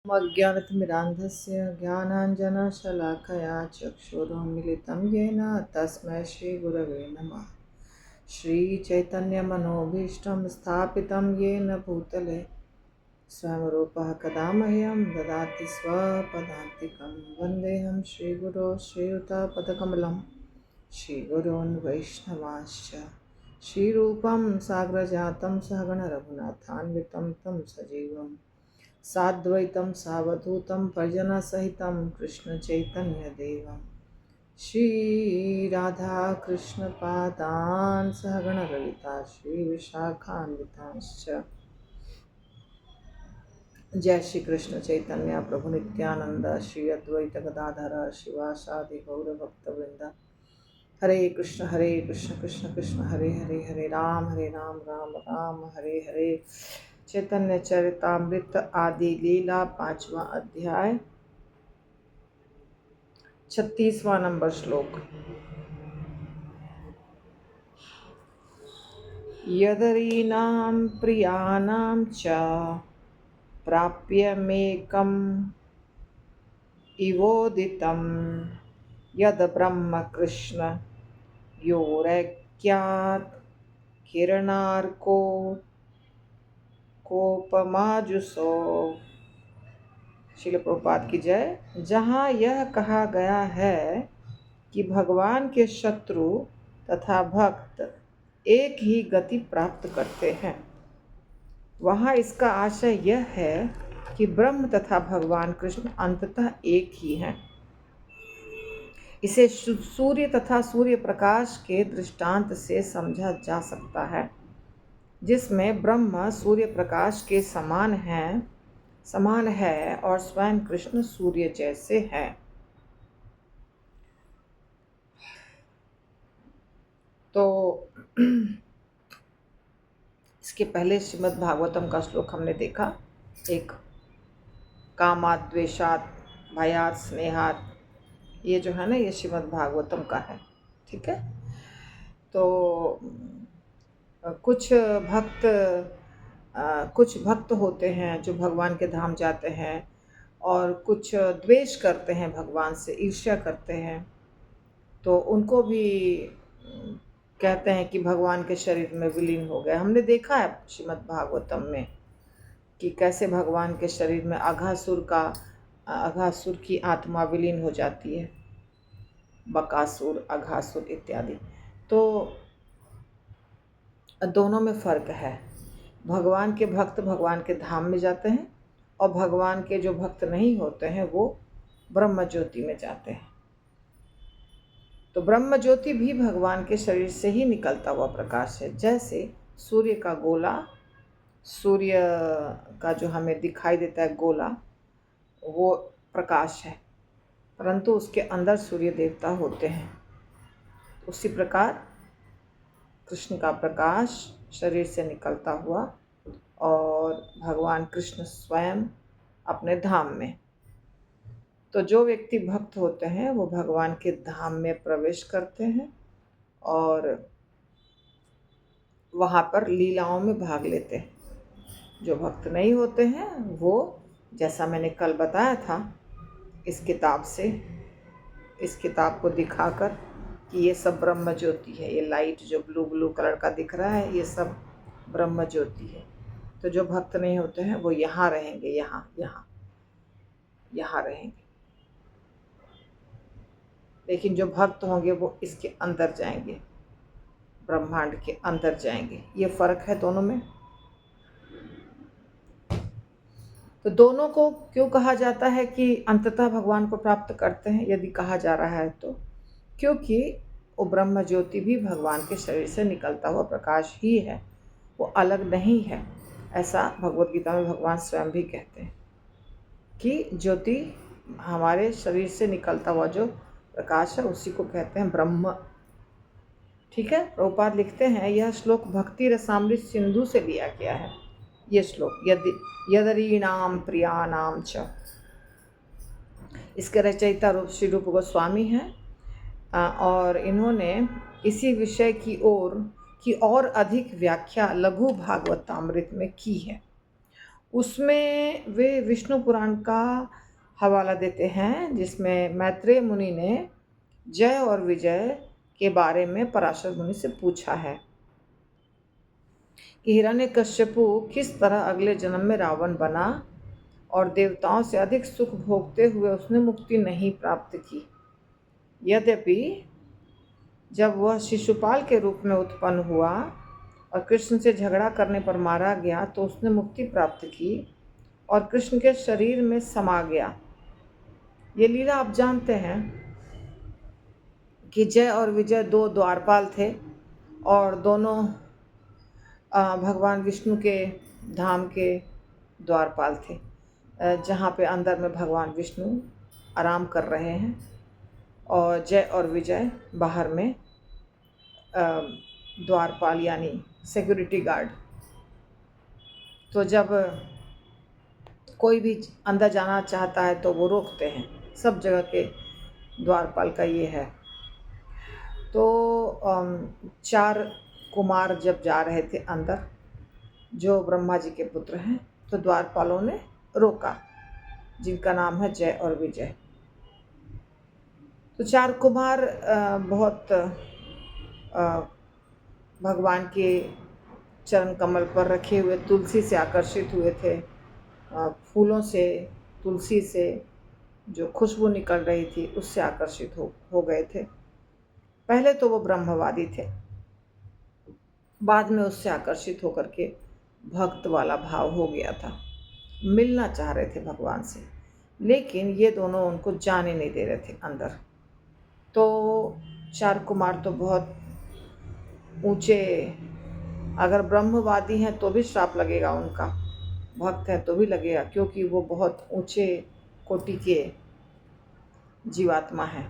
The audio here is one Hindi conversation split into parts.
अज्ञानतिमिरान्धस्य ज्ञानाञ्जनशलाकया चक्षुरुन्मिलितं येन तस्मै श्रीगुरवे नमः। श्रीचैतन्यमनोभीष्टं स्थापितं येन भूतले स्वयं रूपः कदा मह्यं ददाति स्वपदान्तिकं। वन्देऽहं श्रीगुरो श्रीयुतपदकमलं श्रीगुरून् वैष्णवांश्च श्रीरूपं साग्रजातं सहगण रघुनाथान्वितं तं सजीवं साद्वैतं सावधूतं परिजनसहितं कृष्णचैतन्यदेवं श्रीराधाकृष्णपादान् सहगणललिता श्रीविशाखान्वितांश्च। जय श्री कृष्ण चैतन्य प्रभु नित्यानंद श्री अद्वैत गदाधर शिवासादि गौरभक्तवृंद। हरे कृष्ण कृष्ण कृष्ण हरे हरे, हरे राम राम राम हरे हरे। चैतन्य चरितामृत आदि लीला 5वां अध्याय 36वां नंबर श्लोक। यदरीनां प्रियाणां च प्राप्यमेकम् इवोदितं यद ब्रह्म कृष्ण योरैक्यात् किरणार्को कोपमाजुसो। श्रील प्रभुपाद की जय। जहाँ यह कहा गया है कि भगवान के शत्रु तथा भक्त एक ही गति प्राप्त करते हैं, वहाँ इसका आशय यह है कि ब्रह्म तथा भगवान कृष्ण अंततः एक ही हैं। इसे सूर्य तथा सूर्य प्रकाश के दृष्टांत से समझा जा सकता है, जिसमें ब्रह्म सूर्य प्रकाश के समान है और स्वयं कृष्ण सूर्य जैसे हैं। तो इसके पहले श्रीमद् भागवतम का श्लोक हमने देखा, एक कामात् द्वेषात् भयात् स्नेहात्, ये जो है ना, ये श्रीमद् भागवतम का है। ठीक है। तो कुछ भक्त होते हैं जो भगवान के धाम जाते हैं, और कुछ द्वेष करते हैं, भगवान से ईर्ष्या करते हैं। तो उनको भी कहते हैं कि भगवान के शरीर में विलीन हो गए। हमने देखा है श्रीमद् भागवतम में कि कैसे भगवान के शरीर में अघासुर की आत्मा विलीन हो जाती है, बकासुर, अघासुर इत्यादि। तो दोनों में फर्क है। भगवान के भक्त भगवान के धाम में जाते हैं, और भगवान के जो भक्त नहीं होते हैं वो ब्रह्म ज्योति में जाते हैं। तो ब्रह्म ज्योति भी भगवान के शरीर से ही निकलता हुआ प्रकाश है। जैसे सूर्य का गोला, सूर्य का जो हमें दिखाई देता है गोला, वो प्रकाश है, परंतु उसके अंदर सूर्य देवता होते हैं। उसी प्रकार कृष्ण का प्रकाश शरीर से निकलता हुआ, और भगवान कृष्ण स्वयं अपने धाम में। तो जो व्यक्ति भक्त होते हैं वो भगवान के धाम में प्रवेश करते हैं और वहाँ पर लीलाओं में भाग लेते हैं। जो भक्त नहीं होते हैं वो, जैसा मैंने कल बताया था, इस किताब को दिखाकर कि ये सब ब्रह्म ज्योति है, ये लाइट जो ब्लू कलर का दिख रहा है, ये सब ब्रह्म ज्योति है। तो जो भक्त नहीं होते हैं वो यहाँ रहेंगे, यहाँ रहेंगे। लेकिन जो भक्त होंगे वो इसके अंदर जाएंगे, ब्रह्मांड के अंदर जाएंगे। ये फर्क है दोनों में। तो दोनों को क्यों कहा जाता है कि अंततः भगवान को प्राप्त करते हैं, यदि कहा जा रहा है तो क्योंकि वो ब्रह्म ज्योति भी भगवान के शरीर से निकलता हुआ प्रकाश ही है, वो अलग नहीं है। ऐसा भगवद गीता में भगवान स्वयं भी कहते हैं कि ज्योति हमारे शरीर से निकलता हुआ जो प्रकाश है उसी को कहते हैं ब्रह्म। ठीक है। प्रभुपाद लिखते हैं, यह श्लोक भक्ति रसामृत सिंधु से लिया गया है। ये श्लोक यदरीणाम प्रियाणाम च, इसके रचयिता श्री रूप गोस्वामी हैं, और इन्होंने इसी विषय की और अधिक व्याख्या लघु भागवतामृत में की है। उसमें वे विष्णु पुराण का हवाला देते हैं, जिसमें मैत्रेय मुनि ने जय और विजय के बारे में पराशर मुनि से पूछा है कि हिरण्यकश्यपु किस तरह अगले जन्म में रावण बना और देवताओं से अधिक सुख भोगते हुए उसने मुक्ति नहीं प्राप्त की। यद्यपि जब वह शिशुपाल के रूप में उत्पन्न हुआ और कृष्ण से झगड़ा करने पर मारा गया तो उसने मुक्ति प्राप्त की और कृष्ण के शरीर में समा गया। ये लीला आप जानते हैं कि जय और विजय दो द्वारपाल थे और दोनों भगवान विष्णु के धाम के द्वारपाल थे, जहाँ पे अंदर में भगवान विष्णु आराम कर रहे हैं और जय और विजय बाहर में द्वारपाल यानी सिक्योरिटी गार्ड। तो जब कोई भी अंदर जाना चाहता है तो वो रोकते हैं, सब जगह के द्वारपाल का ये है। तो 4 कुमार जब जा रहे थे अंदर, जो ब्रह्मा जी के पुत्र हैं, तो द्वारपालों ने रोका, जिनका नाम है जय और विजय। तो 4 कुमार बहुत भगवान के चरण कमल पर रखे हुए तुलसी से आकर्षित हुए थे, फूलों से, तुलसी से जो खुशबू निकल रही थी उससे आकर्षित हो गए थे। पहले तो वो ब्रह्मवादी थे, बाद में उससे आकर्षित होकर के भक्त वाला भाव हो गया था, मिलना चाह रहे थे भगवान से, लेकिन ये दोनों उनको जाने नहीं दे रहे थे अंदर। तो 4 कुमार तो बहुत ऊंचे, अगर ब्रह्मवादी हैं तो भी श्राप लगेगा उनका, भक्त है तो भी लगेगा, क्योंकि वो बहुत ऊंचे कोटि के जीवात्मा है।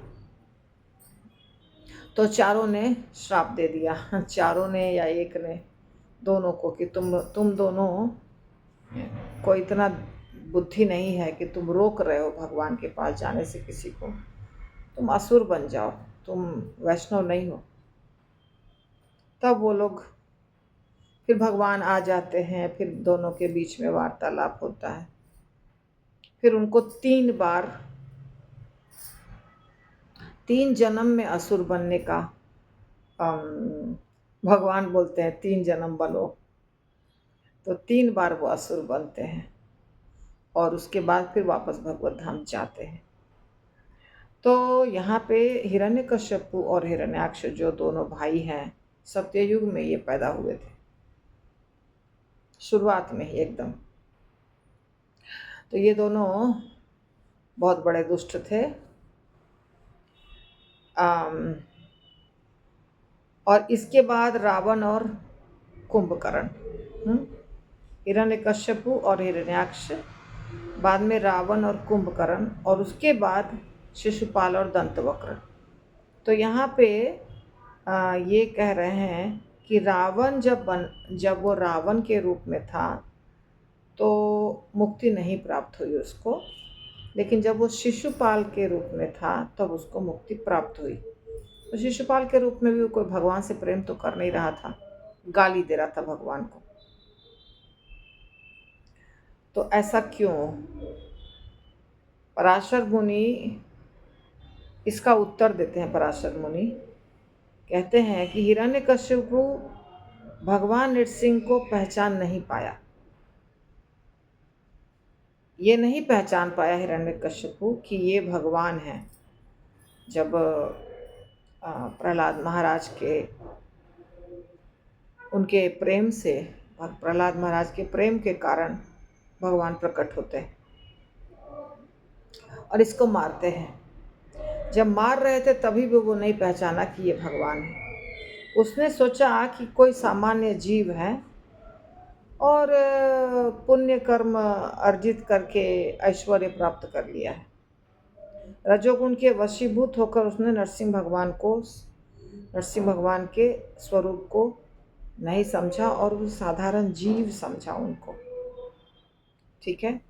तो चारों ने श्राप दे दिया, चारों ने या एक ने, दोनों को, कि तुम दोनों को इतना बुद्धि नहीं है कि तुम रोक रहे हो भगवान के पास जाने से किसी को, तुम असुर बन जाओ, तुम वैष्णव नहीं हो। तब वो लोग, फिर भगवान आ जाते हैं, फिर दोनों के बीच में वार्तालाप होता है। फिर उनको 3 बार, 3 जन्म में असुर बनने का भगवान बोलते हैं 3 जन्म बनो। तो 3 बार वो असुर बनते हैं और उसके बाद फिर वापस भगवत धाम जाते हैं। तो यहाँ पे हिरण्यकश्यपु और हिरण्याक्ष जो दोनों भाई हैं, सत्ययुग में ये पैदा हुए थे, शुरुआत में ही एकदम। तो ये दोनों बहुत बड़े दुष्ट थे। और इसके बाद रावण और कुंभकर्ण, हिरण्यकश्यपु और हिरण्याक्ष, बाद में रावण और कुंभकर्ण, और उसके बाद शिशुपाल और दंतवक्र। तो यहाँ पे ये कह रहे हैं कि रावण जब वो रावण के रूप में था तो मुक्ति नहीं प्राप्त हुई उसको, लेकिन जब वो शिशुपाल के रूप में था तब उसको मुक्ति प्राप्त हुई। तो शिशुपाल के रूप में भी कोई भगवान से प्रेम तो कर नहीं रहा था, गाली दे रहा था भगवान को। तो ऐसा क्यों? पराशर मुनि इसका उत्तर देते हैं। पराशर मुनि कहते हैं कि हिरण्यकश्यपु भगवान नृसिंह को पहचान नहीं पाया, ये नहीं पहचान पाया हिरण्यकश्यपु कि ये भगवान हैं। जब प्रहलाद महाराज के, उनके प्रेम से, प्रहलाद महाराज के प्रेम के कारण भगवान प्रकट होते हैं और इसको मारते हैं। जब मार रहे थे तभी भी वो नहीं पहचाना कि ये भगवान है। उसने सोचा कि कोई सामान्य जीव है और पुण्य कर्म अर्जित करके ऐश्वर्य प्राप्त कर लिया है। रजोगुण के वशीभूत होकर उसने नरसिंह भगवान के स्वरूप को नहीं समझा और वो साधारण जीव समझा उनको। ठीक है।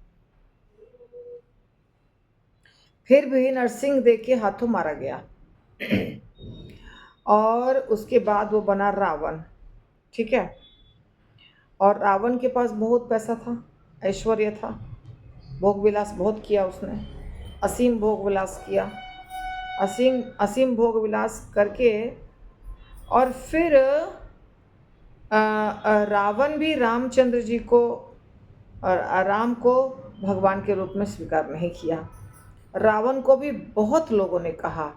फिर भी नरसिंह देख के हाथों मारा गया और उसके बाद वो बना रावण। ठीक है। और रावण के पास बहुत पैसा था, ऐश्वर्य था, भोग विलास बहुत किया उसने, असीम भोग विलास किया, असीम असीम भोग विलास करके। और फिर रावण भी रामचंद्र जी को और राम को भगवान के रूप में स्वीकार नहीं किया। रावण को भी बहुत लोगों ने कहा,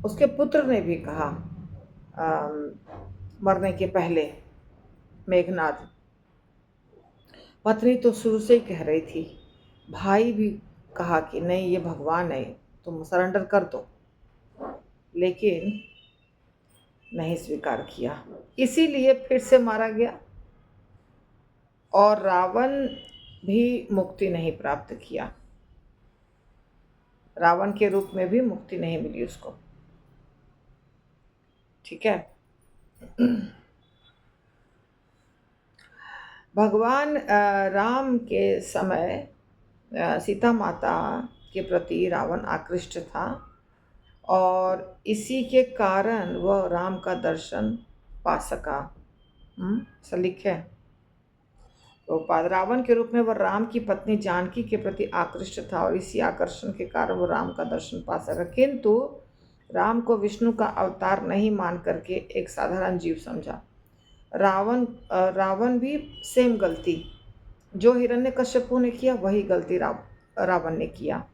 उसके पुत्र ने भी कहा मरने के पहले, मेघनाद। पत्नी तो शुरू से ही कह रही थी, भाई भी कहा कि नहीं ये भगवान है, तुम सरेंडर कर दो, लेकिन नहीं स्वीकार किया, इसीलिए फिर से मारा गया। और रावण भी मुक्ति नहीं प्राप्त किया, रावण के रूप में भी मुक्ति नहीं मिली उसको। ठीक है। भगवान राम के समय सीता माता के प्रति रावण आकृष्ट था और इसी के कारण वह राम का दर्शन पा सका। ऐसा लिखे है। तो रावण के रूप में वह राम की पत्नी जानकी के प्रति आकृष्ट था और इसी आकर्षण के कारण वो राम का दर्शन पा सका, किंतु राम को विष्णु का अवतार नहीं मान करके एक साधारण जीव समझा। रावण भी सेम गलती जो हिरण्यकश्यपु ने किया, वही गलती रावण ने किया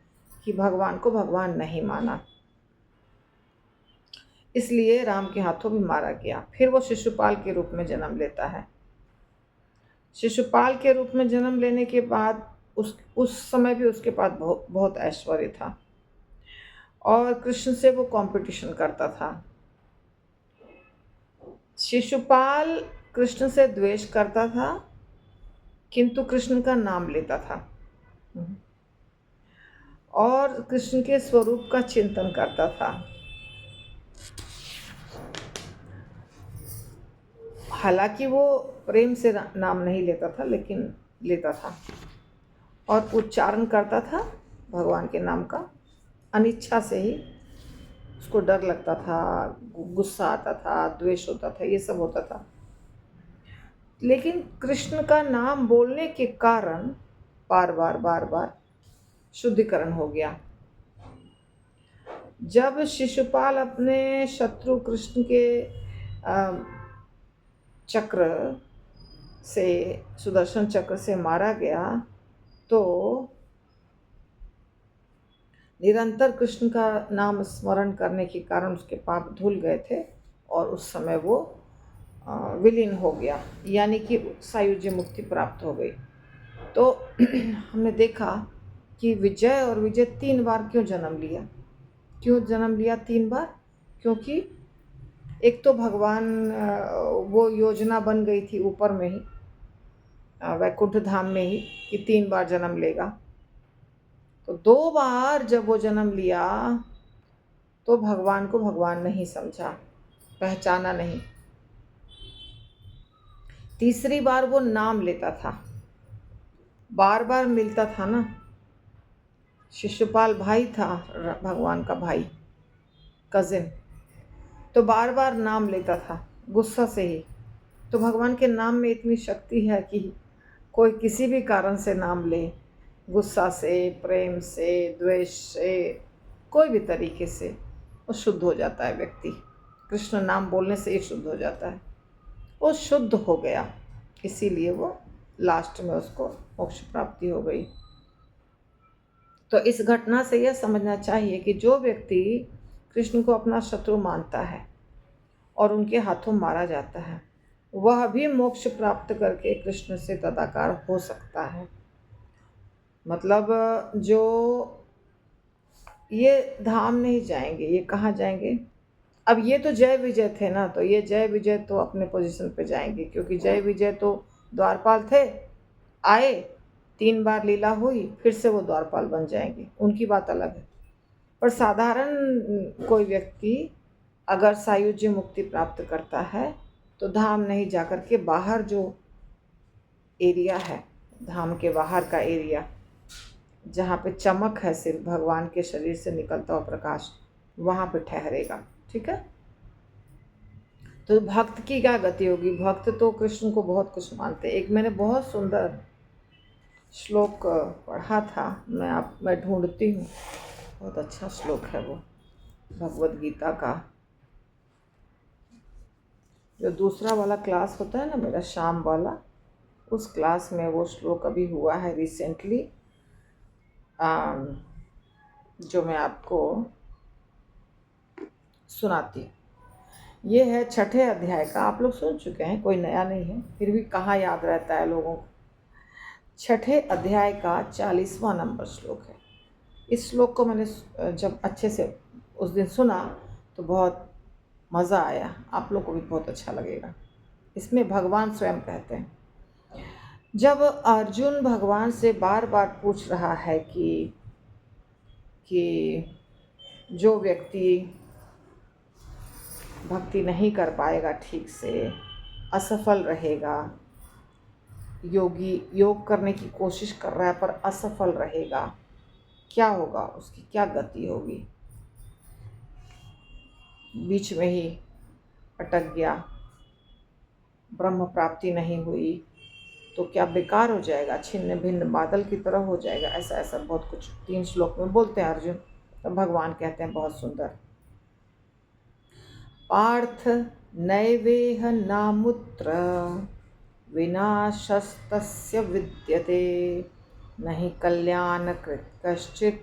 कि भगवान को भगवान नहीं माना, इसलिए राम के हाथों भी मारा गया। फिर वो शिशुपाल के रूप में जन्म लेता है। शिशुपाल के रूप में जन्म लेने के बाद उस समय भी उसके पास बहुत ऐश्वर्य था और कृष्ण से वो कंपटीशन करता था। शिशुपाल कृष्ण से द्वेष करता था, किंतु कृष्ण का नाम लेता था और कृष्ण के स्वरूप का चिंतन करता था। हालांकि वो प्रेम से नाम नहीं लेता था, लेकिन लेता था और उच्चारण करता था भगवान के नाम का अनिच्छा से ही। उसको डर लगता था, गुस्सा आता था, द्वेष होता था, ये सब होता था। लेकिन कृष्ण का नाम बोलने के कारण बार बार शुद्धिकरण हो गया। जब शिशुपाल अपने शत्रु कृष्ण के चक्र से, सुदर्शन चक्र से मारा गया, तो निरंतर कृष्ण का नाम स्मरण करने के कारण उसके पाप धुल गए थे और उस समय वो विलीन हो गया, यानी कि सायुज्य मुक्ति प्राप्त हो गई। तो हमने देखा कि विजय और विजय 3 बार क्यों जन्म लिया। क्यों जन्म लिया 3 बार? क्योंकि एक तो भगवान वो योजना बन गई थी ऊपर में ही, वैकुंठ धाम में ही, कि 3 बार जन्म लेगा। तो 2 बार जब वो जन्म लिया तो भगवान को भगवान नहीं समझा, पहचाना नहीं। तीसरी बार वो नाम लेता था, बार बार मिलता था ना। शिशुपाल भाई था, भगवान का भाई, कजिन, तो बार बार नाम लेता था गुस्सा से ही। तो भगवान के नाम में इतनी शक्ति है कि कोई किसी भी कारण से नाम ले, गुस्सा से, प्रेम से, द्वेष से, कोई भी तरीके से, वो शुद्ध हो जाता है व्यक्ति। कृष्ण नाम बोलने से ही शुद्ध हो जाता है। वो शुद्ध हो गया, इसीलिए वो लास्ट में उसको मोक्ष प्राप्ति हो गई। तो इस घटना से यह समझना चाहिए कि जो व्यक्ति कृष्ण को अपना शत्रु मानता है और उनके हाथों मारा जाता है, वह भी मोक्ष प्राप्त करके कृष्ण से तदाकार हो सकता है। मतलब जो ये धाम नहीं जाएंगे, ये कहाँ जाएंगे? अब ये तो जय विजय थे ना, तो ये जय विजय तो अपने पोजीशन पे जाएंगे, क्योंकि जय विजय तो द्वारपाल थे, आए, 3 बार लीला हुई, फिर से वो द्वारपाल बन जाएंगे, उनकी बात अलग है। पर साधारण कोई व्यक्ति अगर सायुज्य मुक्ति प्राप्त करता है तो धाम नहीं जाकर के बाहर जो एरिया है, धाम के बाहर का एरिया जहाँ पे चमक है सिर्फ भगवान के शरीर से निकलता हुआ प्रकाश, वहाँ पे ठहरेगा। ठीक है। तो भक्त की क्या गति होगी? भक्त तो कृष्ण को बहुत कुछ मानते। एक मैंने बहुत सुंदर श्लोक पढ़ा था, मैं ढूंढती हूँ, बहुत अच्छा श्लोक है वो, भगवद गीता का। जो दूसरा वाला क्लास होता है ना मेरा, शाम वाला, उस क्लास में वो श्लोक अभी हुआ है रिसेंटली, जो मैं आपको सुनाती हूँ। ये है 6ठे अध्याय का, आप लोग सुन चुके हैं, कोई नया नहीं है, फिर भी कहाँ याद रहता है लोगों को। 6ठे अध्याय का 40वां नंबर श्लोक है। इस श्लोक को मैंने जब अच्छे से उस दिन सुना तो बहुत मज़ा आया, आप लोग को भी बहुत अच्छा लगेगा। इसमें भगवान स्वयं कहते हैं, जब अर्जुन भगवान से बार बार पूछ रहा है कि जो व्यक्ति भक्ति नहीं कर पाएगा ठीक से, असफल रहेगा, योग करने की कोशिश कर रहा है पर असफल रहेगा, क्या होगा, उसकी क्या गति होगी, बीच में ही अटक गया, ब्रह्म प्राप्ति नहीं हुई तो क्या बेकार हो जाएगा, छिन्न भिन्न बादल की तरह हो जाएगा, ऐसा ऐसा बहुत कुछ 3 श्लोक में बोलते हैं अर्जुन। तो भगवान कहते हैं बहुत सुंदर, पार्थ नैवेह नामुत्र विनाशस्तस्य विद्यते, नहि कल्याणकृत् कश्चित्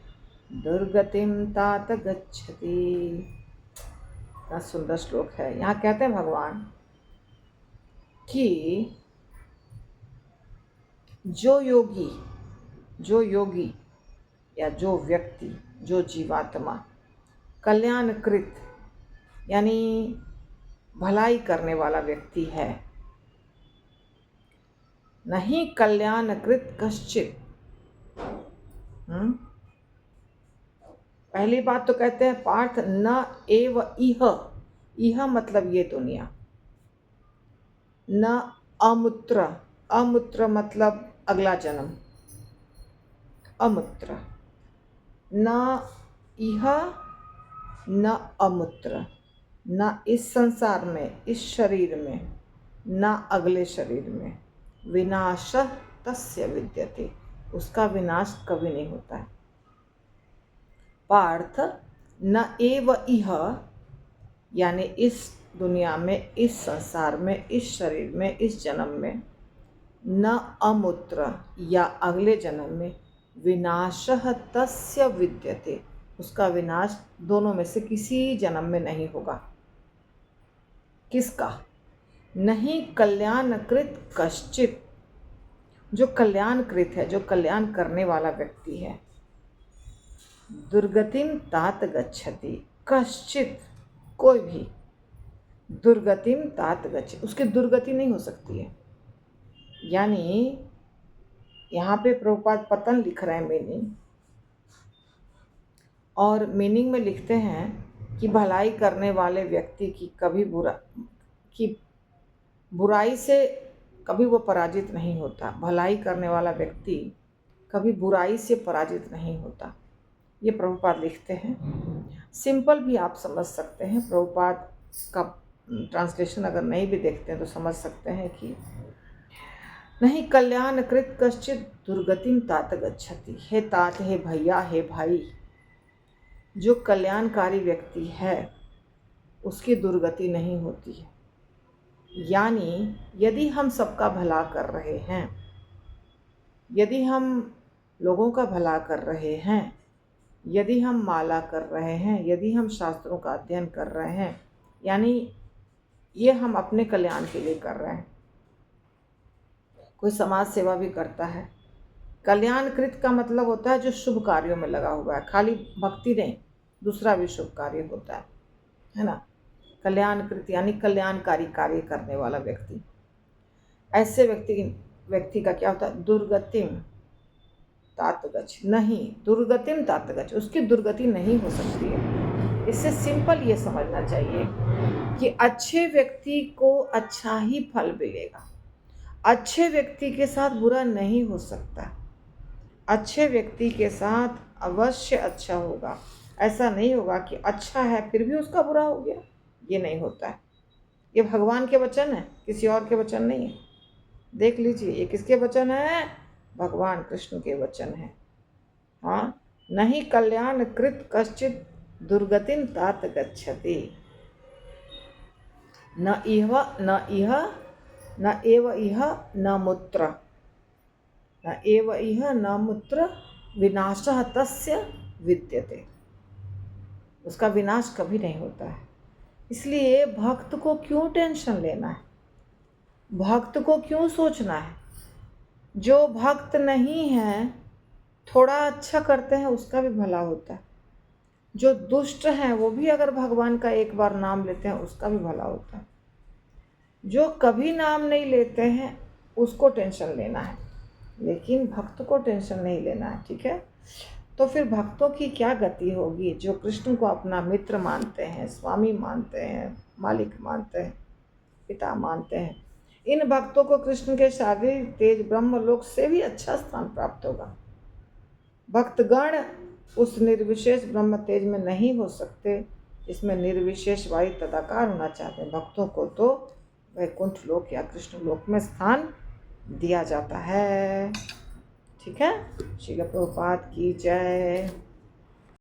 दुर्गतिं तात गच्छति। इतना सुंदर श्लोक है। यहाँ कहते हैं भगवान कि जो योगी या जो व्यक्ति, जो जीवात्मा कल्याणकृत यानी भलाई करने वाला व्यक्ति है, नहीं कल्याणकृत कश्चित। पहली बात तो कहते हैं पार्थ न एव इह मतलब ये दुनिया, न अमूत्र मतलब अगला जन्म, अमूत्र, न इह न अमूत्र, न इस संसार में, इस शरीर में, न अगले शरीर में, विनाश तस्य विद्यते, उसका विनाश कभी नहीं होता है। पार्थ न एव इह यानी इस दुनिया में, इस संसार में, इस शरीर में, इस जन्म में, न अमूत्र या अगले जन्म में, विनाशः तस्य विद्यते, उसका विनाश दोनों में से किसी जन्म में नहीं होगा। किसका? नहीं कल्याणकृत कश्चित, जो कल्याणकृत है, जो कल्याण करने वाला व्यक्ति है, दुर्गतिम तात गच्छति, कश्चित कोई भी, दुर्गतिम तात गच्छति, उसकी दुर्गति नहीं हो सकती है। यानी यहाँ पे प्रभुपाद पतन लिख रहे हैं मीनिंग, और मीनिंग में लिखते हैं कि भलाई करने वाले व्यक्ति की बुराई से कभी वो पराजित नहीं होता। भलाई करने वाला व्यक्ति कभी बुराई से पराजित नहीं होता, ये प्रभुपाद लिखते हैं। सिंपल भी आप समझ सकते हैं, प्रभुपाद का ट्रांसलेशन अगर नहीं भी देखते हैं तो समझ सकते हैं कि नहीं कल्याणकृत कश्चित दुर्गतिम तात गच्छति। हे तात, हे भैया, हे भाई, जो कल्याणकारी व्यक्ति है उसकी दुर्गति नहीं होती है। यानी यदि हम सबका भला कर रहे हैं, यदि हम लोगों का भला कर रहे हैं, यदि हम माला कर रहे हैं, यदि हम शास्त्रों का अध्ययन कर रहे हैं, यानी ये हम अपने कल्याण के लिए कर रहे हैं। कोई समाज सेवा भी करता है, कल्याणकृत का मतलब होता है जो शुभ कार्यों में लगा हुआ है, खाली भक्ति नहीं, दूसरा भी शुभ कार्य होता है ना। कल्याणकृत यानी कल्याणकारी कार्य करने वाला व्यक्ति। ऐसे व्यक्ति का क्या होता है? दुर्गतिम तात गच्छ, नहीं दुर्गतिम तात गच्छ, उसकी दुर्गति नहीं हो सकती है। इससे सिंपल ये समझना चाहिए कि अच्छे व्यक्ति को अच्छा ही फल मिलेगा, अच्छे व्यक्ति के साथ बुरा नहीं हो सकता, अच्छे व्यक्ति के साथ अवश्य अच्छा होगा। ऐसा नहीं होगा कि अच्छा है फिर भी उसका बुरा हो गया, ये नहीं होता है। ये भगवान के वचन है, किसी और के वचन नहीं है। देख लीजिए ये किसके वचन है? भगवान कृष्ण के वचन हैं। हाँ, नहीं कल्याण कृत कश्चित दुर्गतिन तात गच्छति, न इह न इह न एव इह न मूत्र, न एव इह न मूत्र विनाशः तस्य विद्यते। उसका विनाश कभी नहीं होता है। इसलिए भक्त को क्यों टेंशन लेना है, भक्त को क्यों सोचना है। जो भक्त नहीं है, थोड़ा अच्छा करते हैं उसका भी भला होता है। जो दुष्ट हैं वो भी अगर भगवान का एक बार नाम लेते हैं उसका भी भला होता है। जो कभी नाम नहीं लेते हैं उसको टेंशन लेना है, लेकिन भक्त को टेंशन नहीं लेना है। ठीक है, तो फिर भक्तों की क्या गति होगी, जो कृष्ण को अपना मित्र मानते हैं, स्वामी मानते हैं, मालिक मानते हैं, पिता मानते हैं। इन भक्तों को कृष्ण के शारीरिक तेज ब्रह्मलोक से भी अच्छा स्थान प्राप्त होगा। भक्तगण उस निर्विशेष ब्रह्म तेज में नहीं हो सकते, इसमें निर्विशेष वायु तदाकार होना चाहते हैं। भक्तों को तो वैकुंठ लोक या कृष्ण लोक में स्थान दिया जाता है। ठीक है, श्रील प्रभुपाद की जय।